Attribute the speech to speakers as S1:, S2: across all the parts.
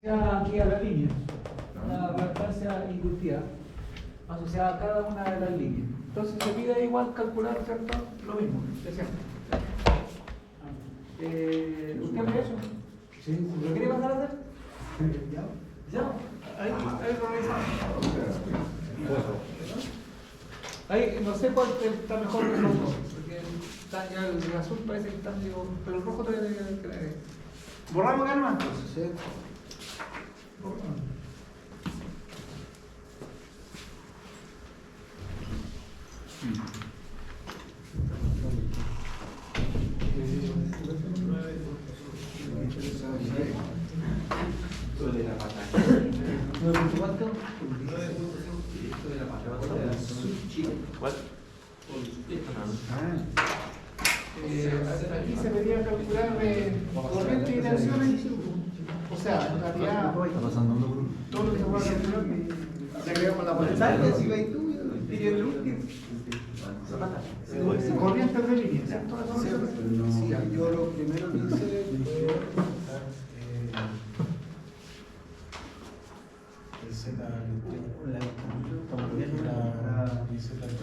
S1: Aquí a la línea, una reactancia inductiva asociada a cada una de las líneas. Entonces se pide igual calcular, ¿cierto? Lo mismo, de siempre. ¿Usted ve eso? Sí. ¿Lo quiere pasar a hacer? Ya. Ahí lo revisamos. Ahí, no sé cuál está mejor de los dos, porque está ya el azul parece que está medio, pero el rojo todavía tiene que ver. ¿Borramos acá nomás? Sí. Aquí se debería calcular corriente y tensiones, o sea, en realidad todo lo que se pueda calcular ya creamos la pantalla, si veis tú y el último corrientes de línea, ¿cierto?
S2: Sí, yo lo primero que hice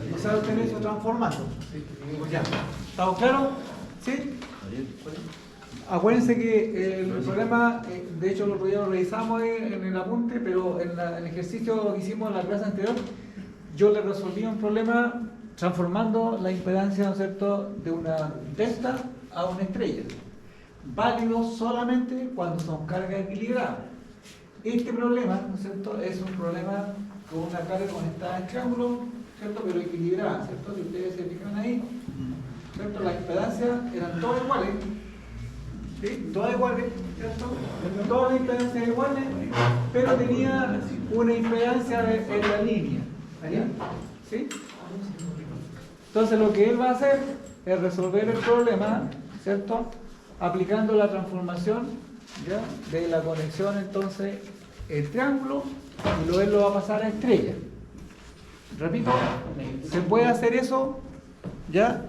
S1: Empezar a obtener eso transformando. Ya. ¿Estamos claros? ¿Sí? Acuérdense que el problema, de hecho el otro día lo revisamos en el apunte, pero en el ejercicio que hicimos en la clase anterior, yo le resolví un problema transformando la impedancia, ¿no es cierto?, de una delta a una estrella. Válido solamente cuando son cargas equilibradas. Este problema, ¿no es cierto?, es un problema con una carga conectada en triángulo, ¿cierto?, pero equilibrada, ¿cierto? Si ustedes se fijan ahí, ¿cierto?, las impedancias eran todas iguales, ¿sí? Todas iguales, ¿cierto? Todas las impedancias iguales, pero tenía una impedancia en la línea, ¿sí? Entonces lo que él va a hacer es resolver el problema, ¿cierto?, aplicando la transformación, ¿ya?, de la conexión entonces el triángulo, y luego él lo va a pasar a estrella. Repito, se puede hacer eso, ¿ya?,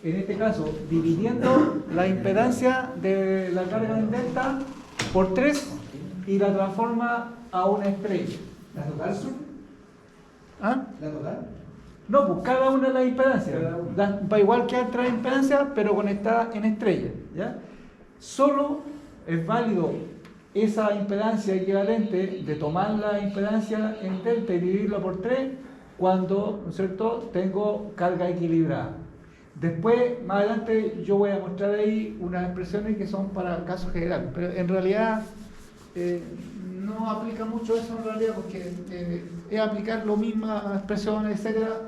S1: en este caso dividiendo la impedancia de la carga en delta por 3 y la transforma a una estrella.
S2: ¿La total?
S1: ¿Ah?
S2: ¿La total?
S1: No, pues cada una de las impedancias va igual que otra impedancia, pero conectada en estrella, ¿ya? Solo es válido esa impedancia equivalente de tomar la impedancia en delta y dividirla por 3 cuando, ¿no es cierto?, tengo carga equilibrada. Después, más adelante, yo voy a mostrar ahí unas expresiones que son para casos generales, pero en realidad no aplica mucho eso en realidad, porque es aplicar las mismas expresiones, etcétera.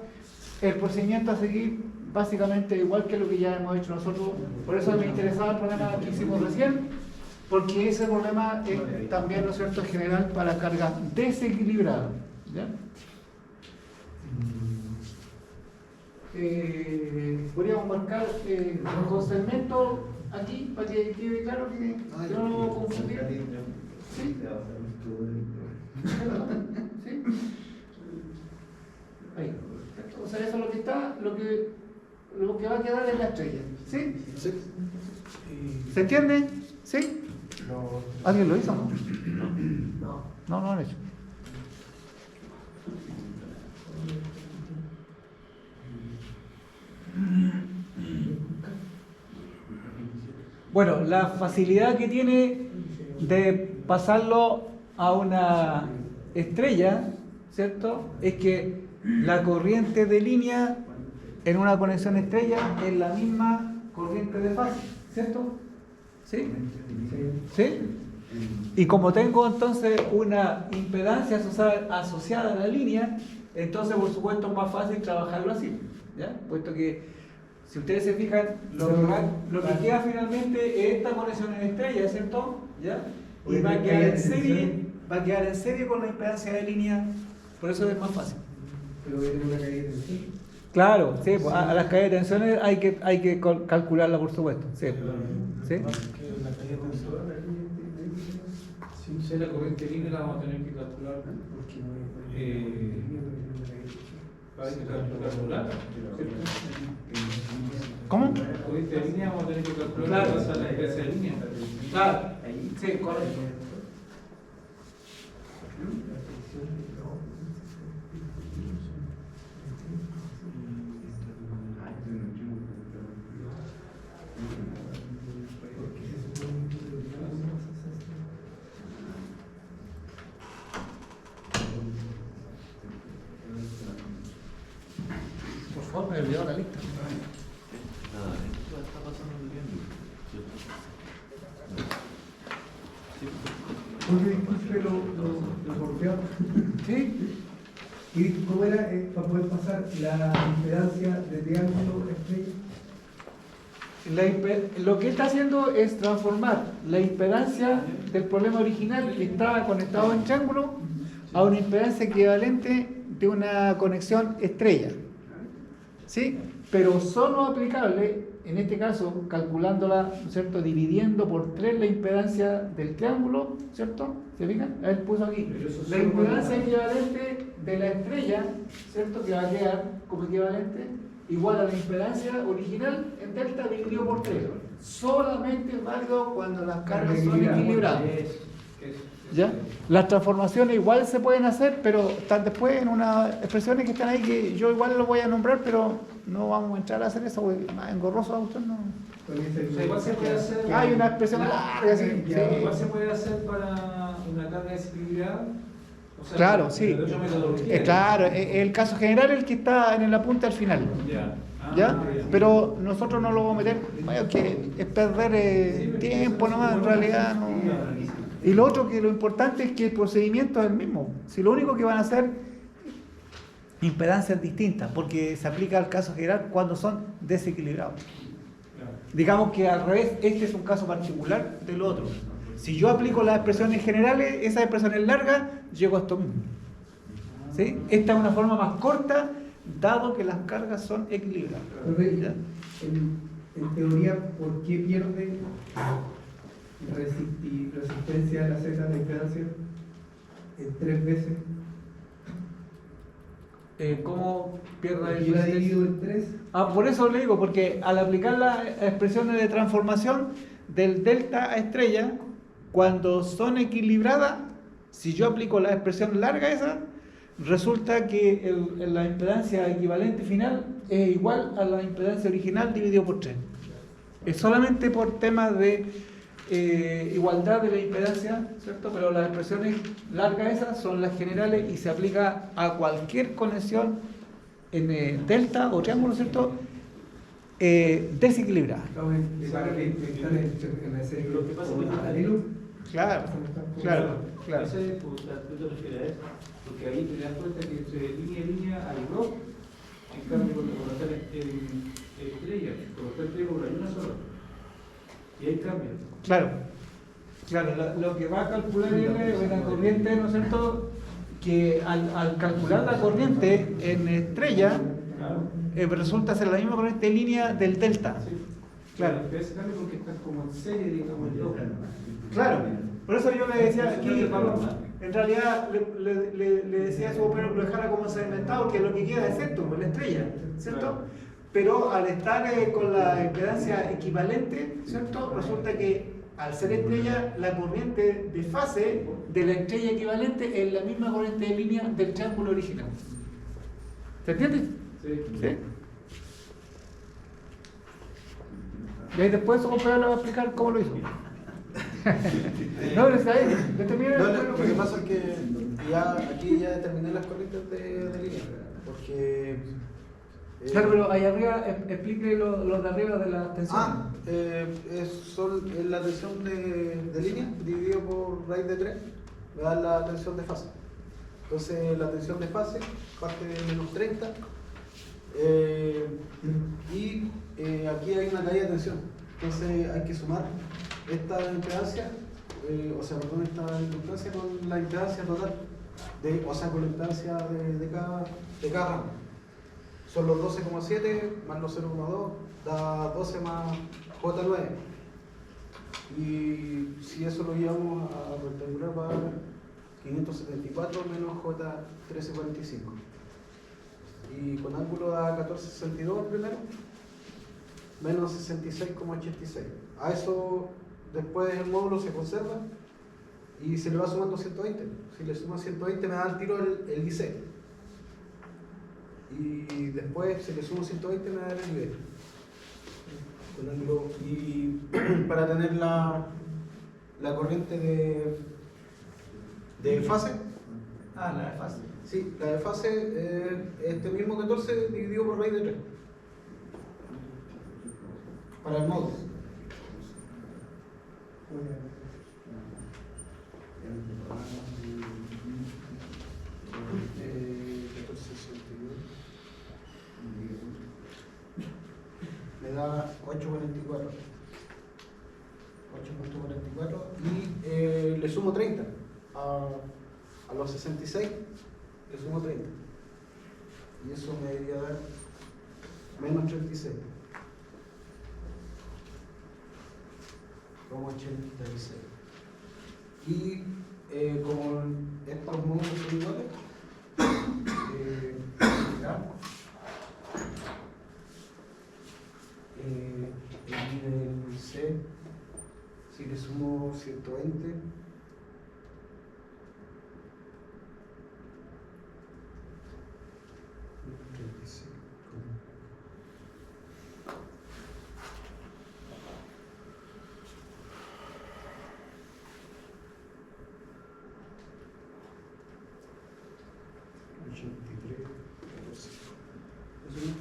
S1: El procedimiento a seguir básicamente igual que lo que ya hemos hecho nosotros. Por eso me interesaba el problema que hicimos recién, porque ese problema es también, ¿no es cierto?, general para cargas desequilibradas, ¿ya? Podríamos marcar con segmento aquí para que quede claro que yo no lo voy a confundir. ¿Sí? ¿Sí? Ahí. O sea, eso es lo que está, lo que va a quedar es la estrella. ¿Sí?
S2: Sí.
S1: ¿Se entiende? ¿Sí? ¿Alguien lo hizo? No lo han hecho. Bueno, la facilidad que tiene de pasarlo a una estrella, ¿cierto?, es que la corriente de línea en una conexión estrella es la misma corriente de fase, ¿cierto? ¿Sí? ¿Sí? Y como tengo entonces una impedancia asociada a la línea, entonces por supuesto es más fácil trabajarlo así, ¿ya? Puesto que si ustedes se fijan, lo que queda finalmente es esta conexión en estrella, ¿cierto? ¿Ya? Y va a quedar en serie con la impedancia de línea, por eso es más fácil.
S2: Pero voy a tener una caída de tensión.
S1: Claro, sí, pues, a las caídas de tensiones hay que calcularla, por supuesto. Sí. ¿Sí?
S3: Si la corriente línea la vamos a tener que calcular para calcular,
S1: ¿Cómo?
S3: la corriente de línea vamos a tener que calcular
S1: Claro.
S3: la impedancia de línea.
S1: Claro, sí, correcto. olvidado la lista.
S4: Nada, esto está pasando muy bien, ¿cierto?
S2: Porque disculpe lo golpeado.
S1: ¿Sí?
S2: ¿Y cómo era para poder pasar la impedancia de triángulo estrella?
S1: Lo que está haciendo es transformar la impedancia del problema original que estaba conectado en triángulo a una impedancia equivalente de una conexión estrella. ¿Sí? Pero solo aplicable, en este caso, calculándola, ¿no es cierto?, dividiendo por 3 la impedancia del triángulo, ¿cierto? ¿Se fijan? Él puso aquí. La impedancia equivalente de la estrella, ¿cierto?, que va a quedar como equivalente, igual a la impedancia original en delta dividido por 3. Solamente es válido cuando las cargas son equilibradas. ¿Ya? Las transformaciones igual se pueden hacer, pero están después en unas expresiones que están ahí que yo igual lo voy a nombrar, pero no vamos a entrar a hacer eso porque más engorroso a usted no.
S3: O sea, igual se puede hacer.
S1: Hay una expresión larga, sí.
S3: Igual se puede hacer para una carga desequilibrada. O sea,
S1: Claro, sí.
S3: de otra metodología.
S1: Claro, el caso general es el que está en el apunte al final.
S3: Ya.
S1: ¿Ya? Pero nosotros no lo vamos a meter, bueno, que es perder tiempo nomás, en realidad no. Y lo otro, que lo importante es que el procedimiento es el mismo. Si lo único que van a hacer impedancias distintas, porque se aplica al caso general cuando son desequilibrados. Digamos que al revés, este es un caso particular del otro. Si yo aplico las expresiones generales, esas expresiones largas, llego a esto mismo. ¿Sí? Esta es una forma más corta, dado que las cargas son equilibradas. ¿Ya?
S2: En teoría, ¿por qué pierde resistencia a la Z de impedancia en 3 veces?
S1: ¿Cómo pierda
S2: Aquí la divido en 3.
S1: Por eso le digo, porque al aplicar las expresiones de transformación del delta a estrella, cuando son equilibradas, si yo aplico la expresión larga esa, resulta que la impedancia equivalente final es igual a la impedancia original dividido por 3. Es solamente por temas de igualdad de la impedancia, ¿cierto? Pero las expresiones largas esas son las generales y se aplica a cualquier conexión en delta o triángulo, ¿cierto? Desequilibrada.
S3: Lo que pasa es que
S1: Claro, claro, claro.
S3: Ese, pues, ¿tú te refieres a eso? Porque ahí te das cuenta que entre línea y línea hay dos. En cambio, cuando colocar en estrella, colocar triángulo hay una sola. Y ahí cambia.
S1: Claro, claro, lo que va a calcular es la corriente, ¿no es cierto? Que al calcular la corriente en estrella, resulta ser la misma corriente en línea del delta.
S3: Sí.
S1: Claro.
S3: Pero ese cambio porque están como en serie, digamos, en dos.
S1: Claro, por eso yo le decía aquí, en realidad le decía a su compañero que lo dejara como segmentado, que lo que queda es esto, con la estrella, ¿cierto?
S3: Claro.
S1: Pero al estar con la impedancia equivalente, ¿cierto? Resulta que al ser estrella, la corriente de fase de la estrella equivalente es la misma corriente de línea del triángulo original. ¿Se entiende?
S3: Sí.
S1: ¿Sí? Y ahí después su compañero le va a explicar cómo lo hizo. No, pero está ahí.
S5: Lo que pasa es que aquí ya determiné las corrientes de línea. Porque.
S1: Claro, pero ahí arriba explique los de arriba de la tensión.
S5: Es la tensión de línea dividido por raíz de 3, me da la tensión de fase. Entonces la tensión de fase parte de menos 30 y aquí hay una caída de tensión. Entonces hay que sumar esta impedancia, esta inductancia con la impedancia total, con la impedancia de cada ramo. Son los 12,7 más los 0,2, da 12 más J9. Y si eso lo llevamos a rectangular, va a dar 574 menos J1345. Y con ángulo da 1462 el primero, menos 66,86. A eso después el módulo se conserva y se le va sumando 120. Si le suma 120 me da al tiro el IC. Y después si le sumo 120 me da el nivel. Y para tener la corriente de fase.
S1: La de fase.
S5: Sí, la de fase este mismo 14 dividido por raíz de 3. Para el módulo. Me da 8.44. 8.44 y le sumo 30 a los 66, le sumo 30 y eso me debería dar menos 36 como 86 y como estos módulos son iguales el nivel C, si le sumo 120 83, 14. ¿Eso no?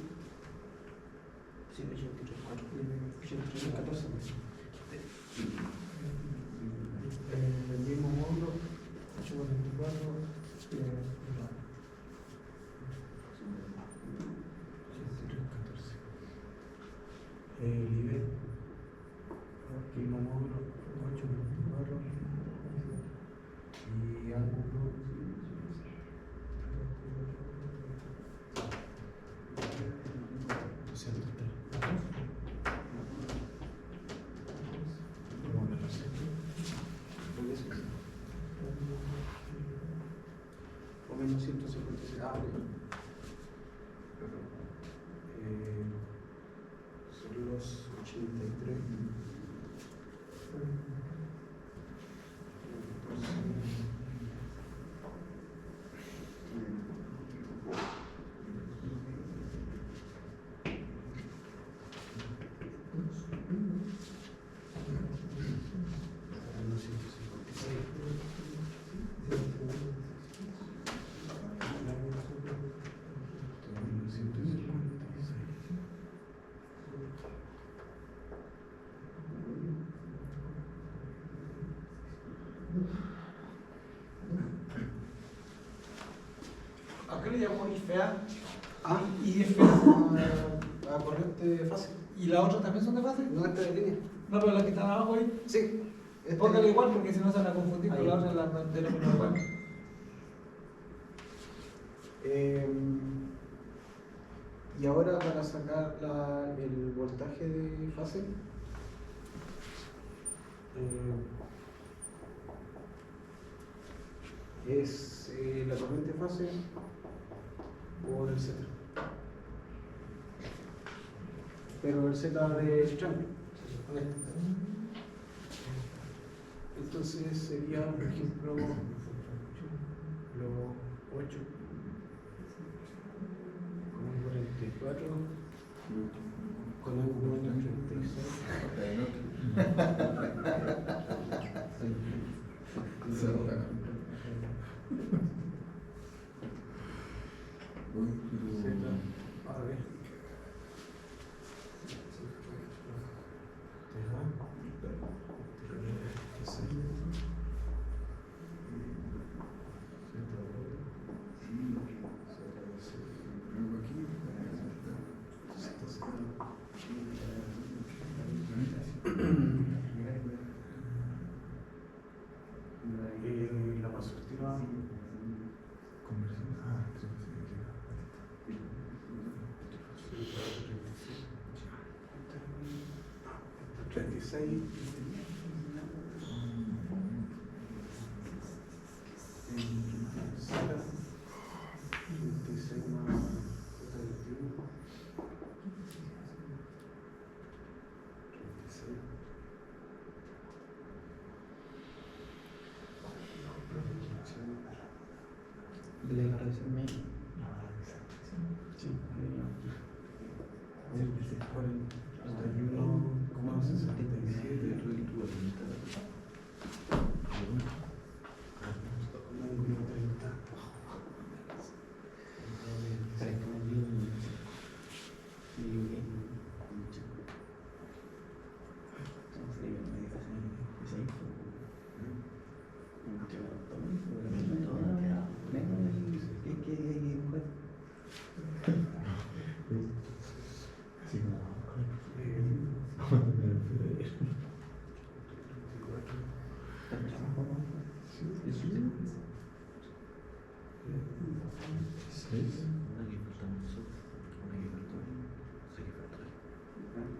S5: Sí, 83, 4. 83, 14. El mismo módulo, 844. Nivel, mismo módulo, 824. Y ángulo. O menos 156. Son los 83.
S1: ¿A qué le llamó IFEA?
S5: Y a corriente fácil.
S1: ¿Y las otras también son de fase?
S5: No está de línea.
S1: No, pero las que están abajo ahí.
S5: Sí.
S1: Póngale igual porque si no se van a confundir
S5: Ahí.
S1: con la otra la denomino igual.
S5: Y ahora para sacar el voltaje de fase, es la corriente fase por el Z. Pero el Z de triángulo. Entonces sería, por ejemplo, los 8 con 44 con ángulo de 36. La perspectiva 36 36 más 21 36
S2: ¿Le parece bien? Sí.
S5: 41,67 30.
S4: Una que falta nosotros, una que faltó, sé que faltó.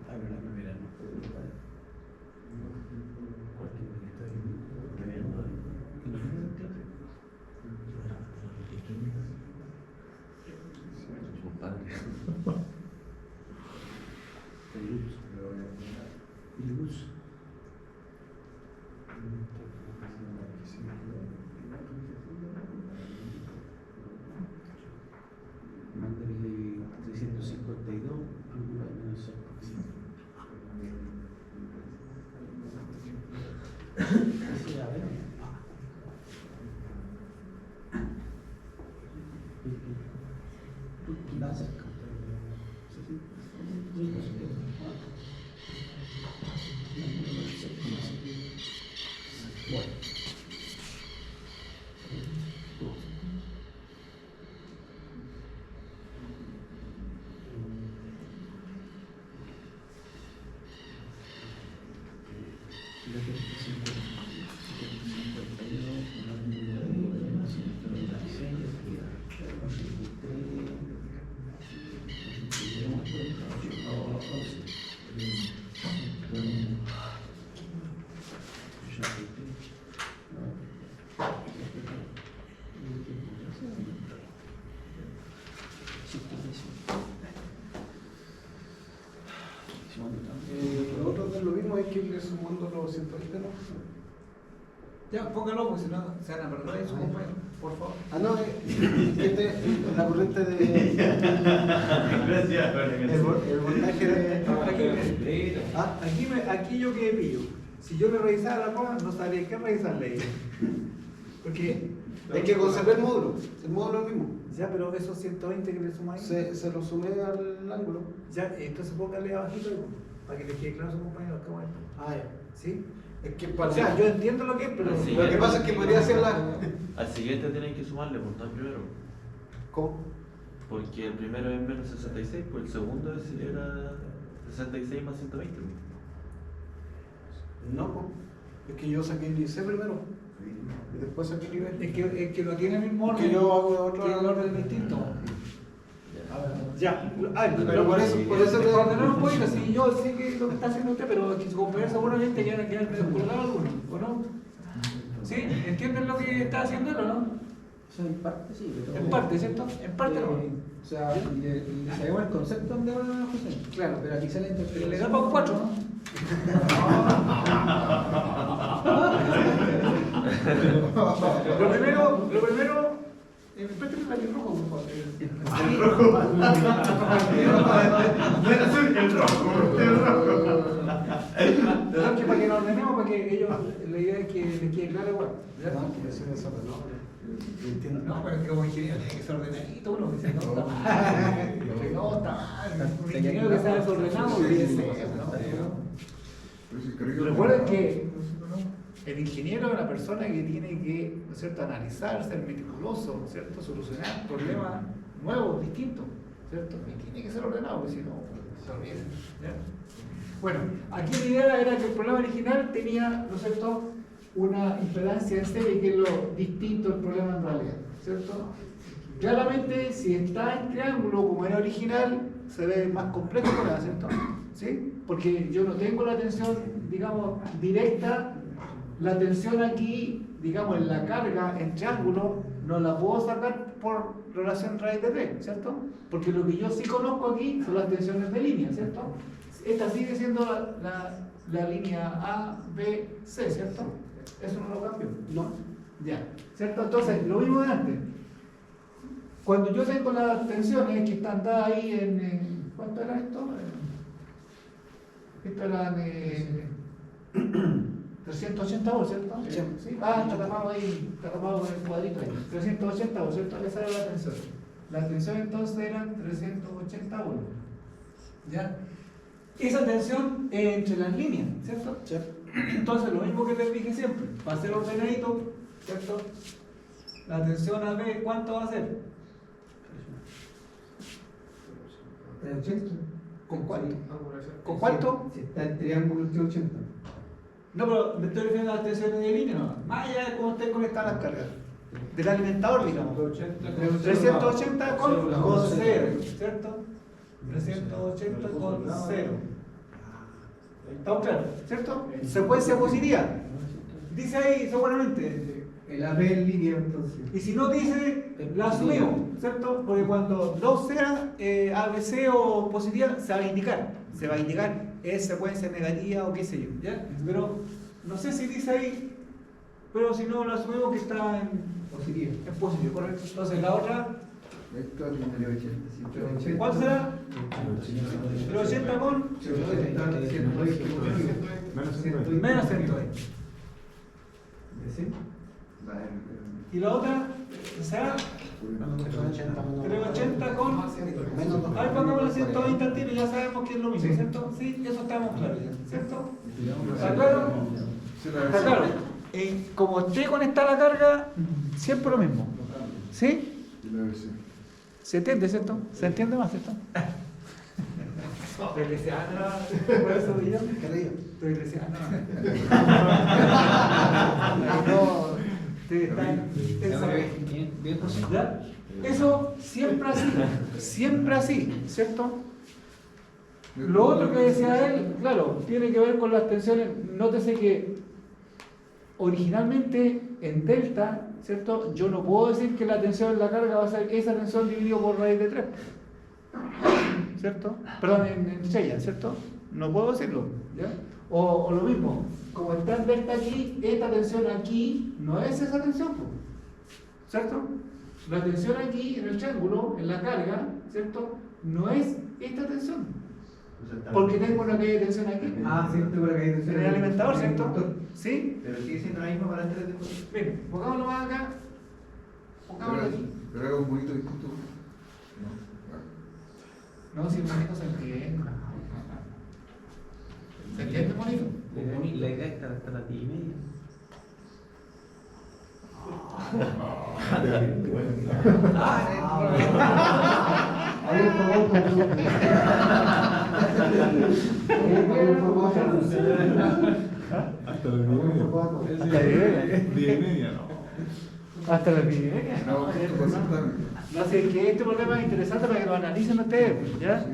S5: Ah, pero no, mira, no.
S4: Está viendo ahí. Compadre.
S5: Luz. Mándale 352, ángulo de menos 6%. Sí, a ver. Va cerca. Bueno. Lo otro de lo mismo hay que ir sumando los 120, ¿no?
S1: Ya, póngalo, porque si no se van a perder ahí su compañero, por favor.
S5: Ah, no, la corriente de.
S4: Gracias,
S5: El voltaje de.
S1: Aquí yo que pillo. Si yo le revisara la prueba, no sabría qué revisarle ahí. Porque
S5: Hay que conservar el módulo es mismo.
S1: ya, pero esos 120 que le sumáis,
S5: Se lo sumé al ángulo.
S1: ya, entonces póngale abajito ahí, para que le quede claro a su compañero acá bueno.
S5: Ah, ya.
S1: ¿Sí?
S5: Es que
S1: O sea, yo entiendo lo que es, pero
S4: Sí.
S5: Lo que pasa es que podría ser la.
S4: Al siguiente tienen que sumarle, pues no al primero.
S5: ¿Cómo?
S4: Porque el primero es menos 66, pues el segundo era 66 más 120. pues.
S5: No, pues. Es que yo saqué el IC primero. Y después saqué el nivel.
S1: es que no tiene el mismo orden.
S5: Que yo hago otro
S1: tiene el orden distinto. Ya,
S5: Pero por eso te-
S1: para ordenar un poquito, sí, yo sé que es lo que está haciendo usted, pero que su compañero seguramente ya van a quedar medio colgados algunos, ¿o no? ¿Sí? ¿Entienden lo que está haciendo él o no?
S6: O sea, en parte sí, pero...
S1: En parte, ¿cierto? En parte no.
S6: O sea, le sabemos el concepto donde va José.
S1: Claro.
S6: Pero aquí sale la interpretación.
S1: Le da para un 4, ¿no? Lo primero, préstame el lápiz rojo, por favor. No, que para que nos ordenemos, para que ellos, la idea es que les quede claro igual. ¿Ya?
S5: No, que se desordenó. Entiendo.
S1: No, pero es que como ingeniero tiene que ser ordenadito, uno dice, no, está mal. No, está mal. Un ingeniero que sea desordenado, olvídese. Recuerden que el ingeniero es una persona que tiene que, ¿no es cierto?, analizar, ser meticuloso, ¿no es cierto?, solucionar problemas nuevos, distintos, ¿cierto? Y tiene que ser ordenado, porque si no, se olvida. ¿Ya? Bueno, aquí la idea era que el problema original tenía, ¿no es cierto?, una impedancia en serie, que es lo distinto del problema en realidad, ¿cierto? Claramente, si está en triángulo como era original, se ve más complejo el problema, ¿cierto? ¿Sí? Porque yo no tengo la tensión, digamos, directa, la tensión aquí, digamos, en la carga en triángulo, no la puedo sacar por relación raíz de B, ¿cierto? Porque lo que yo sí conozco aquí son las tensiones de línea, ¿cierto? Esta sigue siendo la línea A, B, C, ¿cierto? Eso no lo cambio.
S5: No.
S1: Ya, ¿cierto? Entonces, lo mismo de antes. Cuando yo tengo las tensiones que están dadas ahí en ¿cuánto era esto? Esto eran 380 volts, ¿cierto?
S5: Sí.
S1: ¿Sí? Ah, está tapado ahí, está tapado con el cuadrito ahí. 380 volts, ¿cierto? Esa era la tensión. La tensión entonces eran 380 volts. ¿Ya? Esa tensión es entre las líneas, ¿cierto?
S5: Sí.
S1: Entonces, lo mismo que les dije siempre, va a ser ordenadito, ¿cierto? La tensión a B, ¿cuánto va a ser?
S6: 80.
S1: ¿Con cuánto?
S6: Sí.
S1: ¿Con cuánto?
S6: Si está el triángulo entre 80.
S1: No, pero me estoy refiriendo a las tensiones de línea, no. Más allá de cómo estén conectadas las cargas. del alimentador, digamos. 380 con 0, ¿cierto? 380 con 0. ¿Estamos claros? ¿Cierto? Secuencia positiva. Dice ahí seguramente.
S2: El AP en línea, entonces.
S1: Y si no dice, la asumimos, ¿cierto? Porque cuando 2 sea ABC o positiva, se va a indicar. Se va a indicar, es secuencia negativa o qué sé yo, ¿ya? Pero no sé si dice ahí, pero si no, lo asumimos que está en
S2: Positivo.
S1: positivo, correcto. Entonces la otra, ¿cuál será? 380 con menos 120. Y la otra será 380 con ahí pongamos los 120 al tiro y ya sabemos que es lo mismo, ¿cierto? Sí, eso estamos claros ya, ¿cierto? ¿Está claro? Está claro. Como esté conectada la carga, siempre lo mismo. ¿Sí? ¿Se entiende, cierto? ¿Se entiende más, cierto? Estoy leseando, por eso yo. Estoy leseando. No, ¿ya? Eso siempre así, ¿cierto? Lo otro que decía él, claro, tiene que ver con las tensiones. Nótese que originalmente en delta, ¿cierto? Yo no puedo decir que la tensión en la carga va a ser esa tensión dividido por raíz de 3, ¿cierto? Perdón, en estrella, ¿cierto? No puedo decirlo, ¿ya? O lo mismo, como está en delta aquí, esta tensión aquí no es esa tensión, ¿cierto? La tensión aquí en el triángulo, en la carga, ¿cierto? No es esta tensión, porque tengo una caída de tensión aquí.
S2: Ah, cierto, para que
S1: En el alimentador, ¿cierto? ¿Sí?
S6: Pero sigue siendo la misma para el 3 de posición.
S1: Bien, pongámoslo más acá. Pongámoslo aquí.
S7: Pero haga un bonito distinto.
S1: No, si el monito se entiende. ¿Se entiende, monito?
S6: La idea es estar hasta las 10:30.
S2: Ahí
S7: Hasta las 10:30, no.
S1: Hasta las 10:30.
S7: No,
S1: No sé, que este problema es interesante para que lo analicen ustedes, ¿ya?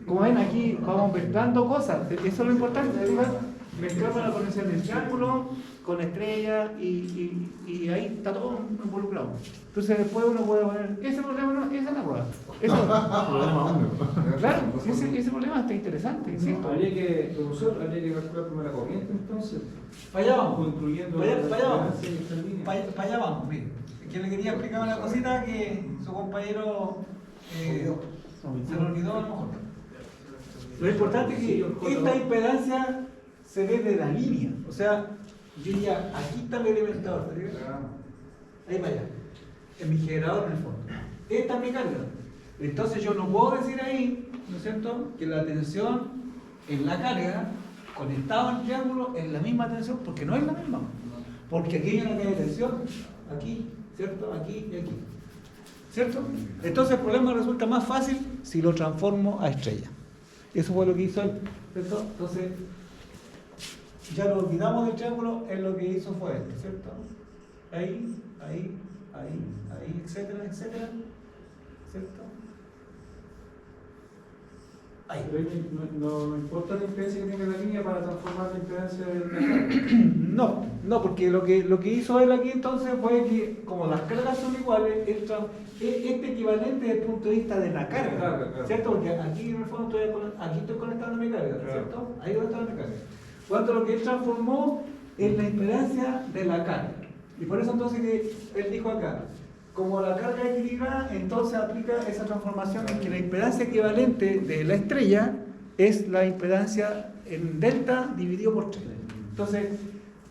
S1: Como ven, aquí vamos mezclando cosas, eso es lo importante, ¿verdad? Mezclamos la conexión del triángulo con estrella y ahí está todo involucrado. Entonces después uno puede poner, ese problema no, esa es la prueba. Claro, sí, ese problema está interesante, insisto.
S3: Habría que, profesor, habría que calcular primero la corriente entonces,
S1: Para allá vamos.
S3: construyendo
S1: Para allá vamos.
S3: la esta línea.
S1: Para allá vamos, mire. Que le quería explicar una cosita que su compañero se lo olvidó a lo mejor. Lo importante es que esta impedancia se ve de la línea. O sea, yo diría, aquí está el alimentador, ¿te digo? Ahí para allá. En mi generador en el fondo. Esta es mi carga. Entonces yo no puedo decir ahí, ¿no es cierto?, que la tensión en la carga, conectado al triángulo, es la misma tensión, porque no es la misma. Porque aquí hay una caída de tensión, aquí, ¿cierto? Aquí y aquí. ¿Cierto? Entonces el problema resulta más fácil si lo transformo a estrella. Eso fue lo que hizo él, ¿cierto? Entonces, ya lo olvidamos del triángulo, él lo que hizo fue esto, ¿cierto? Ahí, etcétera, etcétera, ¿cierto? Ahí.
S3: Pero ahí no importa la impedancia que tenga la línea para transformar la impedancia del canal.
S1: No, porque lo que hizo él aquí entonces fue que, como las cargas son iguales, este equivalente desde el punto de vista de la carga,
S3: Claro.
S1: ¿cierto? Porque aquí en el fondo aquí estoy conectando mi carga,
S3: Claro.
S1: ¿cierto? Ahí donde está mi carga. Cuando lo que él transformó es la impedancia de la carga. Y por eso entonces que él dijo acá, como la carga es equilibrada, entonces aplica esa transformación en que la impedancia equivalente de la estrella es la impedancia en delta dividido por 3. Entonces,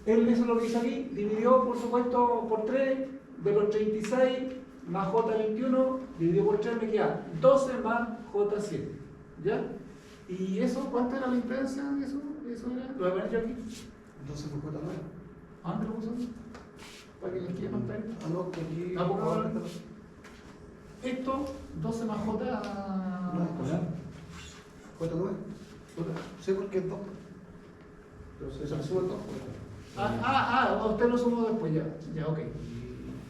S1: él eso es lo que hizo aquí, dividió por supuesto por 3, de los 36 más J21, dividido por 3 me queda 12 más J7. ¿Ya? ¿Y eso cuánto era la impedancia? Eso era, lo voy a poner yo aquí.
S5: 12 por J9.
S1: ¿A dónde lo puso? Para que les quede más claro.
S5: Ah, no, que aquí.
S1: Ah, por favor. Esto, 12 más J.
S5: J9. Sí, porque es 2.
S3: Entonces,
S5: Se me sube el 2.
S1: Usted lo sumó después ya. Ya, ok.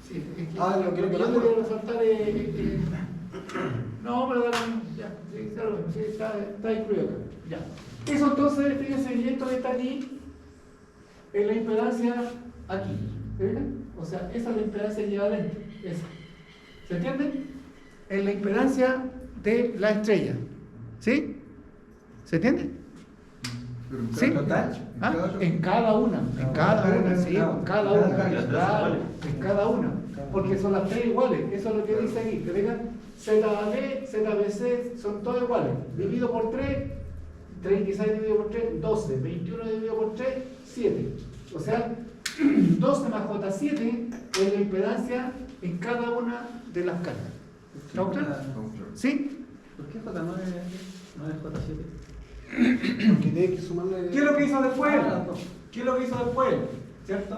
S1: Sí, es que
S5: Ah,
S1: lo que yo
S5: calculando.
S1: quería resaltar es no, pero ya, sí, claro, sí, está incluido acá. Ya. Eso entonces, fíjense, y esto que está aquí es la impedancia aquí. ¿Se fijan? O sea, esa es la impedancia equivalente. Esa. ¿Se entiende? Es la impedancia de la estrella. ¿Sí? ¿Se entiende?
S7: Pero en
S1: Sí.
S7: cada-
S1: ¿Ah?
S7: choque.
S1: En cada una, sí, en cada una,
S4: cada
S1: claro,
S4: igual.
S1: en cada una, porque son las tres iguales, eso es lo que dice aquí, ¿te fijas? ZB, ZBC son todas iguales, dividido por 3, 36 dividido por 3, 12, 21 dividido por 3, 7, o sea, 12 más J7 es la impedancia en cada una de las cargas. ¿Estamos claros?
S7: Estamos claros.
S1: ¿Sí?
S6: ¿Por qué J9 no es J7?
S5: Porque tiene que sumarle.
S1: ¿Qué es lo que hizo después?
S6: Ah, no.
S1: ¿Qué es lo que hizo después? ¿Cierto?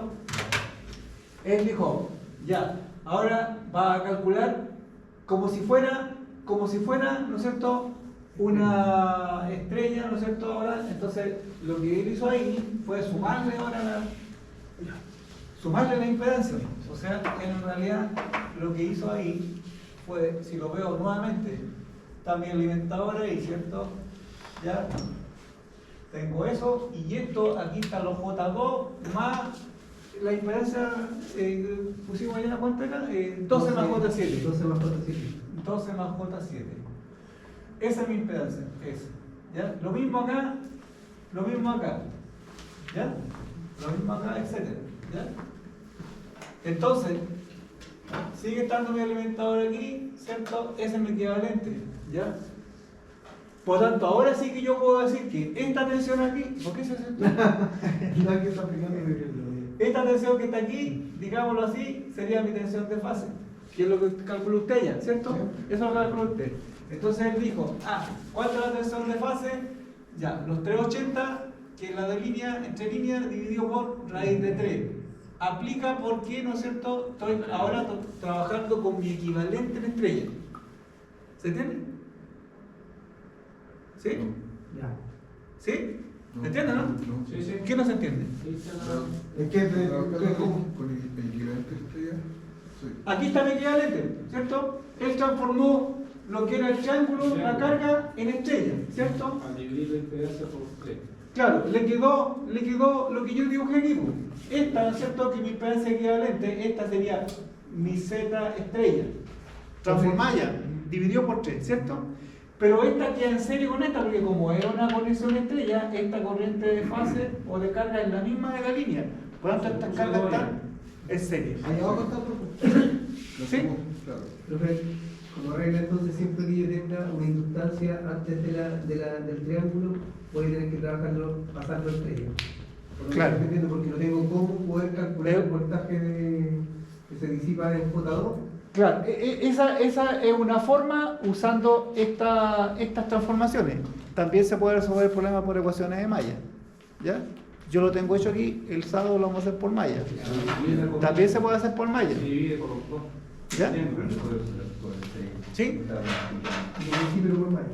S1: Él dijo, ya, ahora va a calcular como si fuera, ¿no es cierto?, una estrella, ¿no es cierto? Ahora, entonces, lo que él hizo ahí fue sumarle ahora sumarle la impedancia. O sea, él en realidad lo que hizo ahí fue, si lo veo nuevamente, está mi alimentador ahí, ¿cierto? Ya tengo eso y esto, aquí está los J2 más la impedancia, pusimos ahí en la cuenta acá, 12 más J7.
S2: 12 más J7.
S1: 12 más J7. Esa es mi impedancia, esa. ¿Ya? Lo mismo acá, ¿ya? Lo mismo acá, etc. ¿Ya? Entonces, sigue estando mi alimentador aquí, ¿cierto? Ese es mi equivalente, ¿ya? Por tanto, ahora sí que yo puedo decir que esta tensión aquí, ¿por qué se hace esto?
S2: No hay que estar aplicando
S1: Esta tensión que está aquí, digámoslo así, sería mi tensión de fase, que es lo que calculó usted ya, ¿cierto? Eso lo calculó usted. Entonces él dijo, ¿cuánto es la tensión de fase? Ya, los 380, que es la de línea, entre líneas, dividido por raíz de 3. Aplica porque, ¿no es cierto? Estoy ahora trabajando con mi equivalente en estrella. ¿Se entiende? ¿Sí?
S2: Ya.
S1: ¿Sí?
S7: No.
S1: ¿Se entiende, no?
S7: No.
S3: Sí, sí.
S1: ¿Qué no se entiende?
S2: Es que
S7: Trabajando con el equivalente estrella. Sí.
S1: Aquí está mi equivalente, ¿cierto? Él transformó lo que era el triángulo, la carga, en estrella, ¿cierto?
S3: Al dividir la impedancia por 3.
S1: Claro, le quedó lo que yo dibujé aquí. Pues. Esta, ¿no es cierto? Que mi impedancia equivalente, esta sería mi Z estrella. Transformada, dividió por 3, ¿cierto? Pero esta queda en serie con esta, porque como era una conexión estrella, esta corriente de fase o de carga es la misma de la línea. Por lo tanto, estas cargas están en serie.
S2: Allá abajo está, profe.
S7: Lo
S1: Sí.
S7: hacemos, claro.
S2: Profe, como regla entonces siempre que yo tenga una inductancia antes del triángulo, voy a tener que trabajarlo, pasarlo a estrella. Por lo que
S1: Claro.
S2: estoy entendiendo, porque no tengo cómo poder calcular el voltaje que se disipa en J2.
S1: Claro, esa es una forma usando estas transformaciones. También se puede resolver el problema por ecuaciones de malla. ¿Ya? Yo lo tengo hecho aquí, el sábado lo vamos a hacer por malla. También se puede hacer por malla.
S3: Se divide por los dos.
S1: ¿Ya? ¿Sí?
S2: Y así, pero por malla.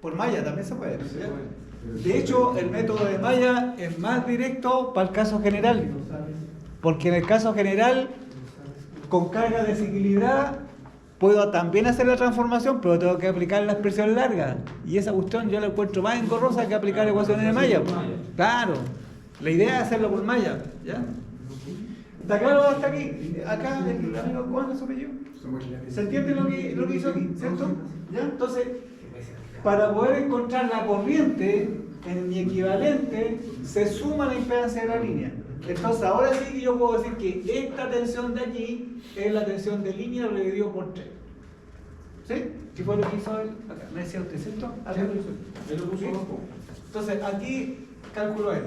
S1: Por malla también se puede.
S3: Se
S1: ¿ya?
S3: puede.
S1: De hecho, el método de malla es más directo para el caso general. Porque en el caso general, con carga desequilibrada, puedo también hacer la transformación, pero tengo que aplicar la expresión larga. Y esa cuestión yo la encuentro más engorrosa que aplicar ecuaciones de malla. Claro, la idea es hacerlo por malla. ¿Ya? ¿Está claro hasta aquí? Acá el amigo Juan sobre yo. ¿Se entiende lo que hizo aquí? ¿Cierto? ¿Ya? Entonces, para poder encontrar la corriente en mi equivalente, se suma la impedancia de la línea. Entonces, ahora sí que yo puedo decir que esta tensión de aquí es la tensión de línea dividido por 3. ¿Sí? ¿Qué fue lo que hizo él? Acá, me decía usted, ¿cierto? Acá lo hizo él.
S3: Él lo puso
S1: ¿Sí?
S3: abajo.
S1: Entonces, aquí calculó él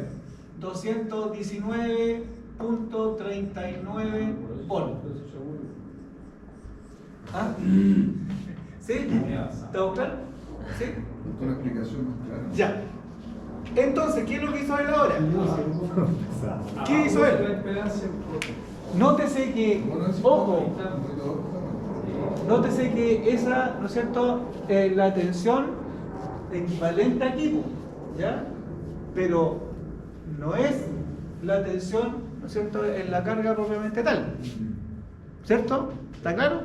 S1: 219.39 volts. ¿Ah? ¿Sí? ¿Está claro? ¿Sí?
S7: Una explicación más clara.
S1: Ya. Entonces, ¿qué es lo que hizo él ahora? ¿Qué hizo
S3: La
S1: él?
S3: impedancia por
S1: Nótese que, ojo, nótese que esa, ¿no es cierto?, la tensión equivalente aquí, po, ¿ya? Pero no es la tensión, ¿no es cierto?, en la carga propiamente tal. ¿Cierto? ¿Está claro?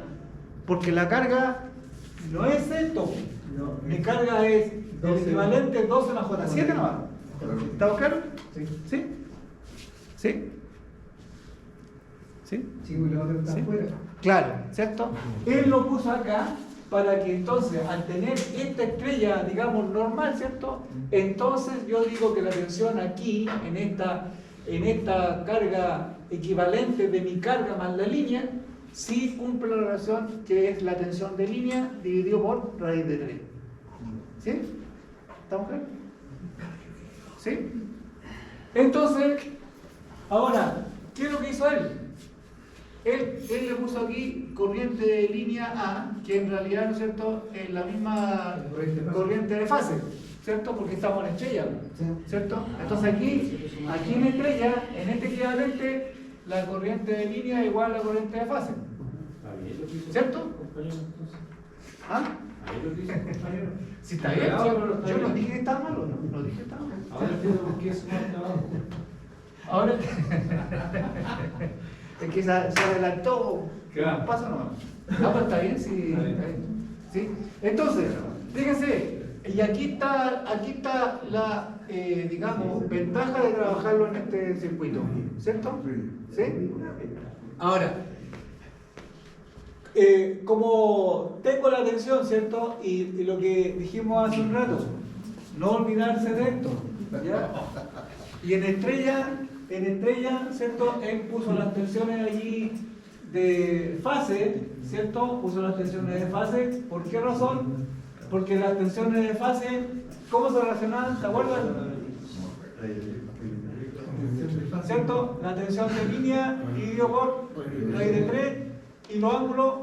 S1: Porque la carga no es esto. Mi carga es el
S2: 12.
S1: equivalente 12 más J7 nomás. ¿Está claro?
S2: Sí.
S1: ¿Sí? ¿Sí? ¿Sí?
S2: Sí, y la otra está
S1: ¿Sí?
S2: afuera.
S1: Claro, ¿cierto? Él lo puso acá para que entonces, al tener esta estrella, digamos, normal, ¿cierto? Entonces yo digo que la tensión aquí, en esta carga equivalente de mi carga más la línea, sí cumple la relación que es la tensión de línea dividido por raíz de 3. ¿Sí? ¿Estamos claros? ¿Sí? Entonces, ahora, ¿qué es lo que hizo él? Él le puso aquí corriente de línea A, que en realidad, ¿no es cierto?, es la misma corriente de fase, ¿cierto? Porque estamos en estrella, ¿cierto? Entonces aquí en estrella, en este equivalente, la corriente de línea es igual a la corriente de fase. ¿Cierto? ¿Ah? Si está bien, yo no dije que estaba malo, no dije que estaba malo.
S3: Ahora entiendo por qué es más trabajo.
S1: Ahora es que se adelantó.
S3: Claro.
S1: Pasa nomás. Ah, pues está bien, sí.
S3: Está bien.
S1: Está bien. ¿Sí? Entonces, fíjense, y aquí está la, digamos, ventaja de trabajarlo en este circuito, ¿cierto? ¿Sí? Ahora, como tengo la tensión, ¿cierto? Y lo que dijimos hace un rato, no olvidarse de esto, ¿ya? Y en estrella, ¿cierto? Él puso las tensiones allí de fase, ¿cierto? Puso las tensiones de fase. ¿Por qué razón? Porque las tensiones de fase, ¿cómo se relacionan? ¿Se acuerdan? ¿Cierto? La tensión de línea dividido por raíz de 3 y los ángulos.